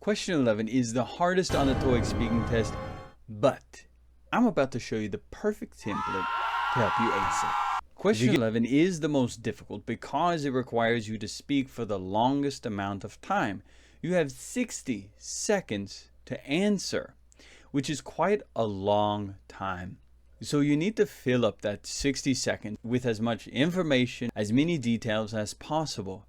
Question 11 is the hardest on the TOEIC speaking test, but I'm about to show you the perfect template to help you ace it. Question 11 is the most difficult because it requires you to speak for the longest amount of time. You have 60 seconds to answer, which is quite a long time. So you need to fill up that 60 seconds with as much information, as many details as possible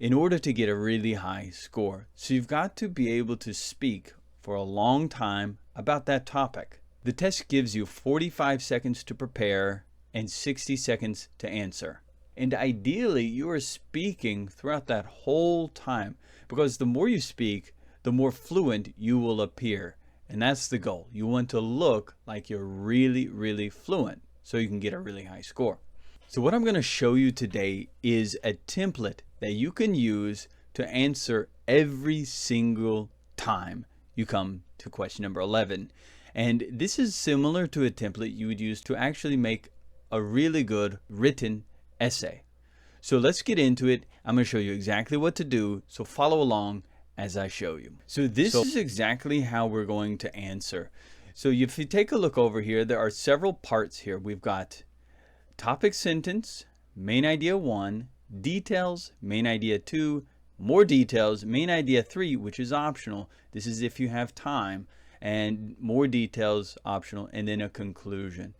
in order to get a really high score. So you've got to be able to speak for a long time about that topic. The test gives you 45 seconds to prepare and 60 seconds to answer. And ideally, you are speaking throughout that whole time, because the more you speak, the more fluent you will appear. And that's the goal. You want to look like you're really, really fluent so you can get a really high score. So what I'm going to show you today is a template that you can use to answer every single time you come to question number 11. And this is similar to a template you would use to actually make a really good written essay. So let's get into it. I'm going to show you exactly what to do, so follow along as I show you. So this is exactly how we're going to answer. So if you take a look over here, there are several parts here. We've got topic sentence, main idea 1, details, main idea 2, more details, main idea 3, which is optional. This is if you have time, and more details, optional, and then a conclusion.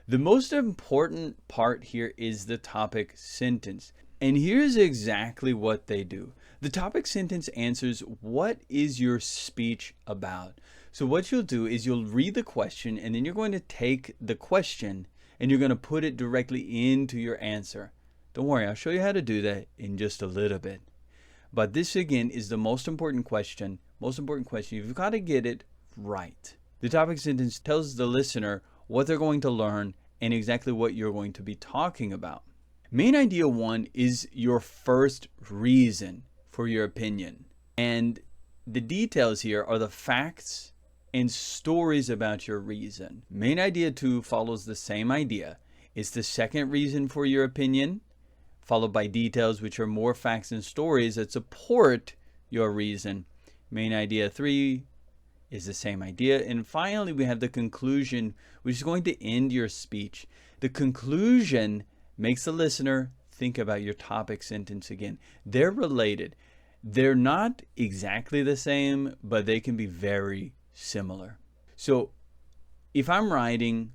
The most important part here is the topic sentence. And here's exactly what they do. The topic sentence answers what is your speech about. So what you'll do is you'll read the question, and then you're going to take the question and you're going to put it directly into your answer. Don't worry, I'll show you how to do that in just a little bit. But this again is the most important question. You've got to get it right. The topic sentence tells the listener what they're going to learn and exactly what you're going to be talking about. Main idea 1 is your first reason for your opinion. And the details here are the facts and stories about your reason. Main idea 2 follows the same idea. It's the second reason for your opinion, followed by details, which are more facts and stories that support your reason. Main idea 3 is the same idea. And finally, we have the conclusion, which is going to end your speech. The conclusion makes the listener think about your topic sentence again. They're related. They're not exactly the same, but they can be very similar. So if I'm writing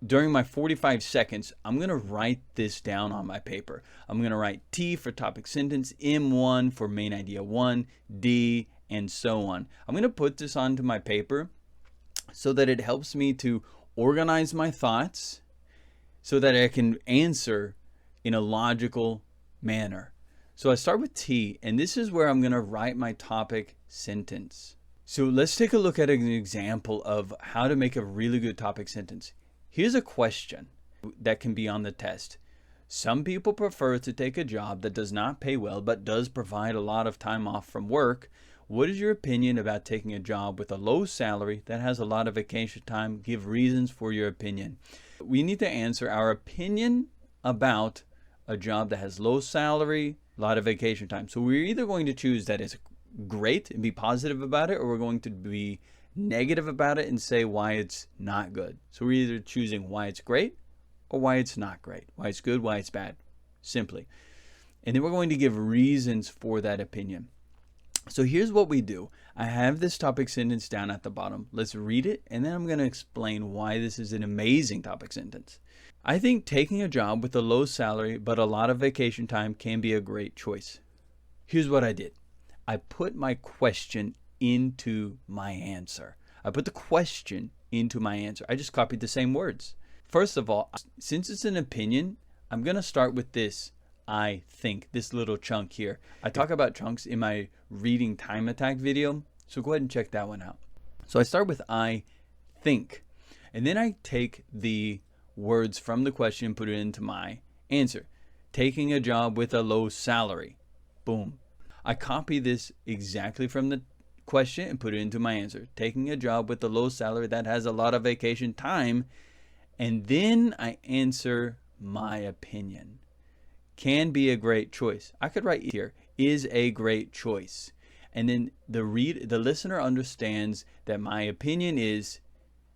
during my 45 seconds, I'm going to write this down on my paper. I'm going to write T for topic sentence, M1 for main idea 1, D, and so on. I'm going to put this onto my paper so that it helps me to organize my thoughts so that I can answer in a logical manner. So I start with T, and this is where I'm going to write my topic sentence. So let's take a look at an example of how to make a really good topic sentence. Here's a question that can be on the test. Some people prefer to take a job that does not pay well but does provide a lot of time off from work. What is your opinion about taking a job with a low salary that has a lot of vacation time? Give reasons for your opinion. We need to answer our opinion about a job that has low salary, a lot of vacation time. So we're either going to choose that it's great and be positive about it, or we're going to be negative about it and say why it's not good. So we're either choosing why it's great or why it's not great, why it's good, why it's bad, simply. And then we're going to give reasons for that opinion. So here's what we do. I have this topic sentence down at the bottom. Let's read it, and then I'm going to explain why this is an amazing topic sentence. I think taking a job with a low salary but a lot of vacation time can be a great choice. Here's what I did. I put my question into my answer. I put the question into my answer. I just copied the same words. First of all, since it's an opinion, I'm going to start with this. I think, this little chunk here. I talk about chunks in my reading time attack video, so go ahead and check that one out. So I start with I think, and then I take the words from the question and put it into my answer. Taking a job with a low salary. Boom. I copy this exactly from the question and put it into my answer. Taking a job with a low salary that has a lot of vacation time, and then I answer my opinion. Can be a great choice. I could write here, is a great choice. and then the listener understands that my opinion is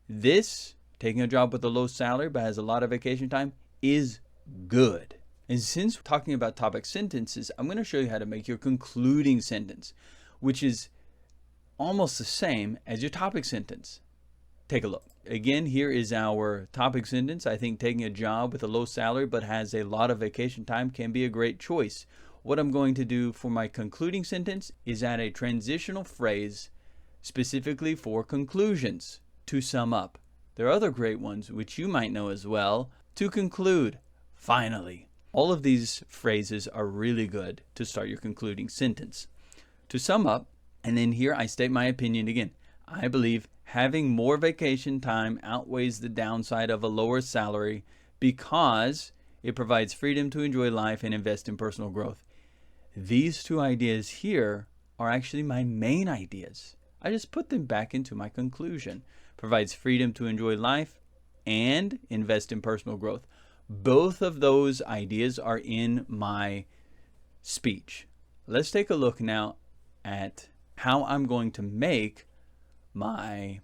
this, taking a job with a low salary but has a lot of vacation time, is good. And since we're talking about topic sentences, I'm going to show you how to make your concluding sentence, which is almost the same as your topic sentence. Take a look. Again, here is our topic sentence. I think taking a job with a low salary but has a lot of vacation time can be a great choice. What I'm going to do for my concluding sentence is add a transitional phrase specifically for conclusions. To sum up. There are other great ones which you might know as well. To conclude. Finally. All of these phrases are really good to start your concluding sentence. To sum up, and then here I state my opinion again. I believe having more vacation time outweighs the downside of a lower salary because it provides freedom to enjoy life and invest in personal growth. These two ideas here are actually my main ideas. I just put them back into my conclusion. Provides freedom to enjoy life and invest in personal growth. Both of those ideas are in my speech. Let's take a look now at how I'm going to make my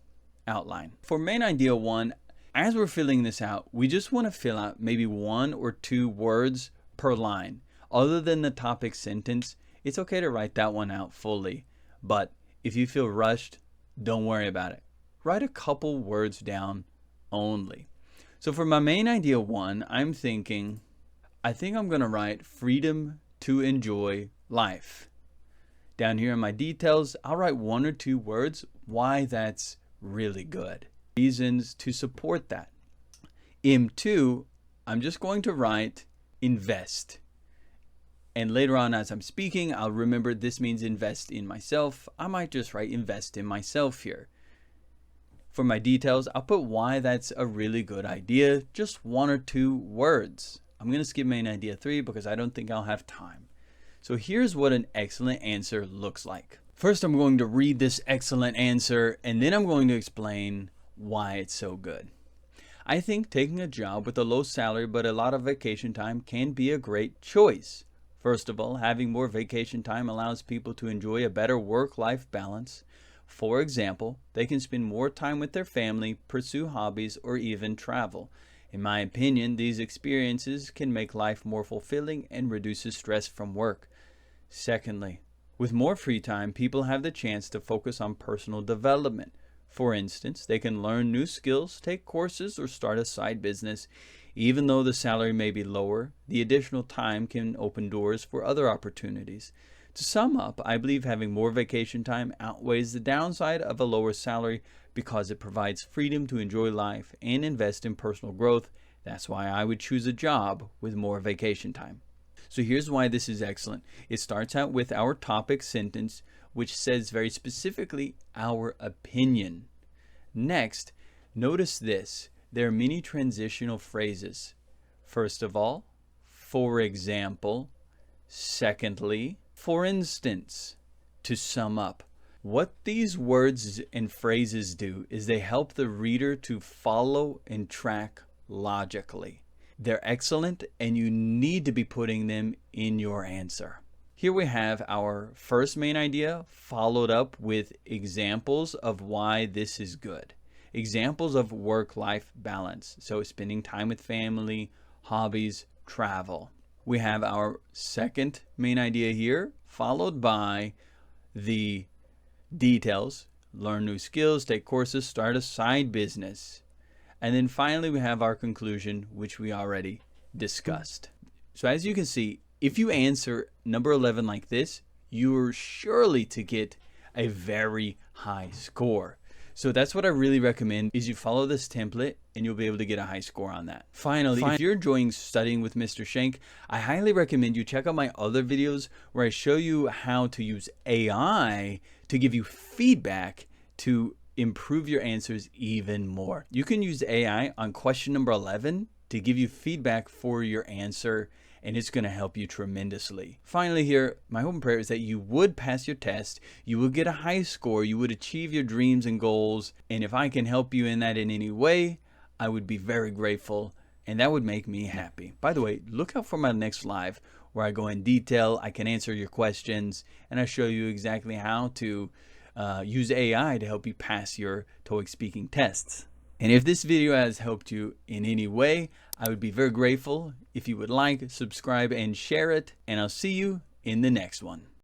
outline. For main idea 1, as we're filling this out, we just want to fill out maybe 1 or 2 words per line. Other than the topic sentence, it's okay to write that one out fully. But if you feel rushed, don't worry about it. Write a couple words down only. So for my main idea 1, I think I'm going to write freedom to enjoy life. Down here in my details, I'll write 1 or 2 words why that's really good. Reasons to support that. M2, I'm just going to write invest. And later on as I'm speaking, I'll remember this means invest in myself. I might just write invest in myself here. For my details, I'll put why that's a really good idea. Just 1 or 2 words. I'm going to skip main idea 3 because I don't think I'll have time. So here's what an excellent answer looks like. First, I'm going to read this excellent answer, and then I'm going to explain why it's so good. I think taking a job with a low salary but a lot of vacation time can be a great choice. First of all, having more vacation time allows people to enjoy a better work-life balance. For example, they can spend more time with their family, pursue hobbies, or even travel. In my opinion, these experiences can make life more fulfilling and reduces stress from work. Secondly, with more free time, people have the chance to focus on personal development. For instance, they can learn new skills, take courses, or start a side business. Even though the salary may be lower, the additional time can open doors for other opportunities. To sum up, I believe having more vacation time outweighs the downside of a lower salary because it provides freedom to enjoy life and invest in personal growth. That's why I would choose a job with more vacation time. So here's why this is excellent. It starts out with our topic sentence, which says very specifically our opinion. Next, notice this. There are many transitional phrases. First of all, for example. Secondly, for instance. To sum up, what these words and phrases do is they help the reader to follow and track logically. They're excellent, and you need to be putting them in your answer. Here we have our first main idea followed up with examples of why this is good. Examples of work-life balance. So spending time with family, hobbies, travel. We have our second main idea here followed by the details. Learn new skills, take courses, start a side business. And then finally we have our conclusion, which we already discussed. So as you can see, if you answer number 11 like this, you're surely to get a very high score. So that's what I really recommend is you follow this template and you'll be able to get a high score on that. Finally, if you're enjoying studying with Mr. Shank, I highly recommend you check out my other videos where I show you how to use AI to give you feedback to improve your answers even more. You can use AI on question number 11 to give you feedback for your answer, and it's going to help you tremendously. Finally here, my hope and prayer is that you would pass your test, you would get a high score, you would achieve your dreams and goals, and if I can help you in that in any way, I would be very grateful, and that would make me happy. By the way, look out for my next live where where I go in detail, I can answer your questions, and I show you exactly how to use AI to help you pass your TOEIC speaking tests. And if this video has helped you in any way, I would be very grateful if you would like, subscribe, and share it. And I'll see you in the next one.